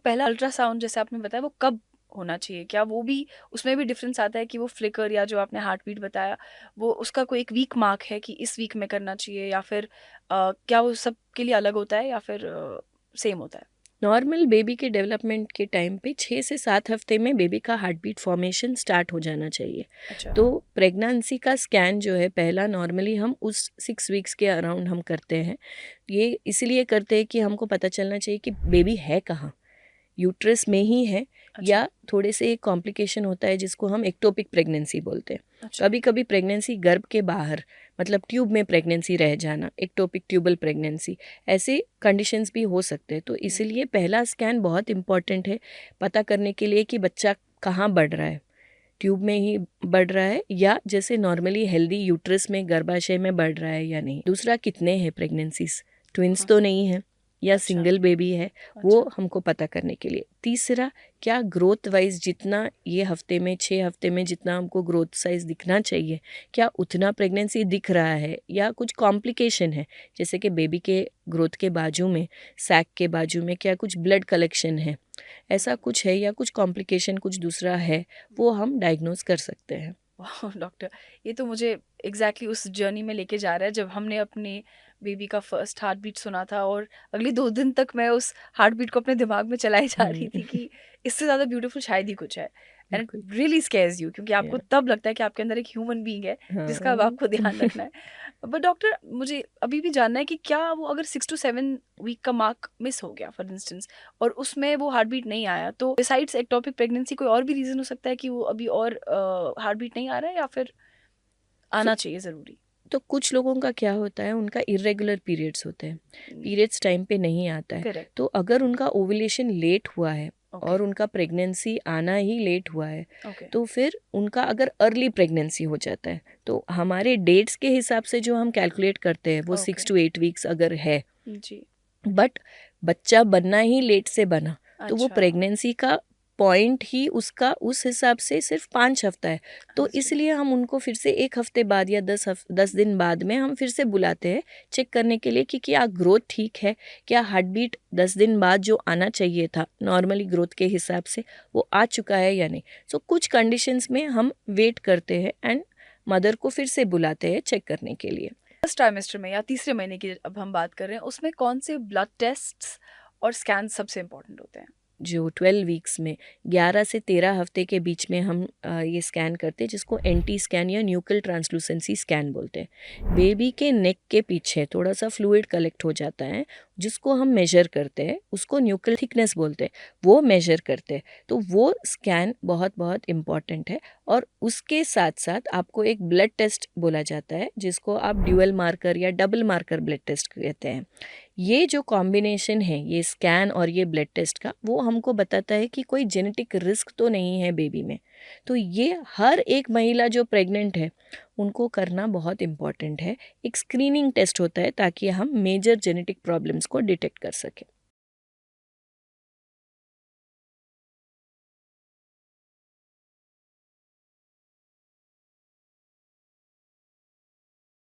पहला अल्ट्रासाउंड जैसे आपने बताया वो कब होना चाहिए? क्या वो भी उसमें भी डिफरेंस आता है कि वो फ्लिकर या जो आपने हार्ट बीट बताया वो उसका कोई एक वीक मार्क है कि इस वीक में करना चाहिए, या फिर क्या वो सबके लिए अलग होता है या फिर सेम होता है? नॉर्मल बेबी के डेवलपमेंट के टाइम पे 6 से 7 हफ्ते में बेबी का हार्ट बीट फॉर्मेशन स्टार्ट हो जाना चाहिए। अच्छा। तो प्रेगनेंसी का स्कैन जो है पहला नॉर्मली हम उस 6 वीक्स के अराउंड हम करते हैं। ये इसलिए करते हैं कि हमको पता चलना चाहिए कि बेबी है कहाँ, यूट्रस में ही है अच्छा। या थोड़े से कॉम्प्लिकेशन होता है जिसको हम एक्टोपिक प्रेगनेंसी बोलते हैं। अच्छा। कभी कभी प्रेगनेंसी गर्भ के बाहर, मतलब ट्यूब में प्रेगनेंसी रह जाना, एक्टोपिक ट्यूबल प्रेगनेंसी, ऐसे कंडीशंस भी हो सकते हैं। तो इसीलिए पहला स्कैन बहुत इम्पॉर्टेंट है पता करने के लिए कि बच्चा कहाँ बढ़ रहा है, ट्यूब में ही बढ़ रहा है या जैसे नॉर्मली हेल्दी यूट्रस में गर्भाशय में बढ़ रहा है या नहीं। दूसरा, कितने हैं प्रेगनेंसीज, ट्विंस हाँ। तो नहीं है या अच्छा। सिंगल बेबी है, वो अच्छा। हमको पता करने के लिए। तीसरा, क्या ग्रोथ वाइज जितना ये हफ्ते में 6 हफ्ते में जितना हमको ग्रोथ साइज दिखना चाहिए, क्या उतना प्रेगनेंसी दिख रहा है या कुछ कॉम्प्लिकेशन है, जैसे कि बेबी के ग्रोथ के बाजू में, सैक के बाजू में क्या कुछ ब्लड कलेक्शन है, ऐसा कुछ है या कुछ कॉम्प्लिकेशन कुछ दूसरा है, वो हम डायग्नोज कर सकते हैं। वाह डॉक्टर, ये तो मुझे एग्जैक्टली उस जर्नी में लेके जा रहा है जब हमने अपने बेबी का फर्स्ट हार्ट बीट सुना था, और अगले 2 दिन तक मैं उस हार्ट बीट को अपने दिमाग में चलाई जा रही थी कि इससे ज़्यादा ब्यूटीफुल शायद ही कुछ है। एंड बिल्कुल। इट रियली स्केयर्स यू, क्योंकि आपको या तब लगता है कि आपके अंदर एक ह्यूमन बीइंग है जिसका अब हाँ। आपको ध्यान रखना है। बट डॉक्टर, मुझे अभी भी जानना है कि क्या वो अगर 6 to 7 वीक का मार्क मिस हो गया फॉर इंस्टेंस, और उसमें वो हार्ट बीट नहीं आया, तो बिसाइड्स एक्टोपिक प्रेगनेंसी कोई और भी रीज़न हो सकता है कि वो अभी और हार्ट बीट नहीं आ रहा है, या फिर सो आना चाहिए ज़रूरी? तो कुछ लोगों का क्या होता है, उनका इरेगुलर पीरियड्स होते हैं, पीरियड्स टाइम पे नहीं आता है। करेक्ट। तो अगर उनका ओवुलेशन लेट हुआ है ओके। और उनका प्रेगनेंसी आना ही लेट हुआ है, ओके। तो फिर उनका अगर अर्ली प्रेगनेंसी हो जाता है, तो हमारे डेट्स के हिसाब से जो हम कैलकुलेट करते हैं वो ओके। 6 to 8 वीक्स अगर है, जी। बट बच्चा बनना ही लेट से बना, तो वो अच्छा। प्रेगनेंसी का पॉइंट ही उसका उस हिसाब से सिर्फ 5 हफ्ता है। तो हाँ जी। इसलिए हम उनको फिर से 1 हफ्ते बाद या 10 दिन बाद में हम फिर से बुलाते हैं चेक करने के लिए कि क्या ग्रोथ ठीक है, क्या हार्ट बीट 10 दिन बाद जो आना चाहिए था नॉर्मली ग्रोथ के हिसाब से वो आ चुका है या नहीं। सो कुछ कंडीशंस में हम वेट करते हैं एंड मदर को फिर से बुलाते हैं चेक करने के लिए। फर्स्ट ट्राइमेस्टर में या तीसरे महीने की अब हम बात कर रहे हैं, उसमें कौन से ब्लड टेस्ट्स और स्कैन सबसे इम्पोर्टेंट होते हैं? जो 12 वीक्स में 11 से 13 हफ्ते के बीच में हम ये स्कैन करते हैं, जिसको एंटी स्कैन या न्यूकल ट्रांसलूसेंसी स्कैन बोलते हैं। बेबी के नेक के पीछे थोड़ा सा फ्लूइड कलेक्ट हो जाता है, जिसको हम मेजर करते हैं, उसको न्यूकल थिकनेस बोलते हैं, वो मेजर करते हैं। तो वो स्कैन बहुत बहुत इम्पॉर्टेंट है। और उसके साथ साथ आपको एक ब्लड टेस्ट बोला जाता है, जिसको आप ड्यूअल मार्कर या डबल मार्कर ब्लड टेस्ट कहते हैं। ये जो कॉम्बिनेशन है, ये स्कैन और ये ब्लड टेस्ट का, वो हमको बताता है कि कोई जेनेटिक रिस्क तो नहीं है बेबी में। तो ये हर एक महिला जो प्रेग्नेंट है उनको करना बहुत इम्पॉर्टेंट है। एक स्क्रीनिंग टेस्ट होता है ताकि हम मेजर जेनेटिक प्रॉब्लम्स को डिटेक्ट कर सकें।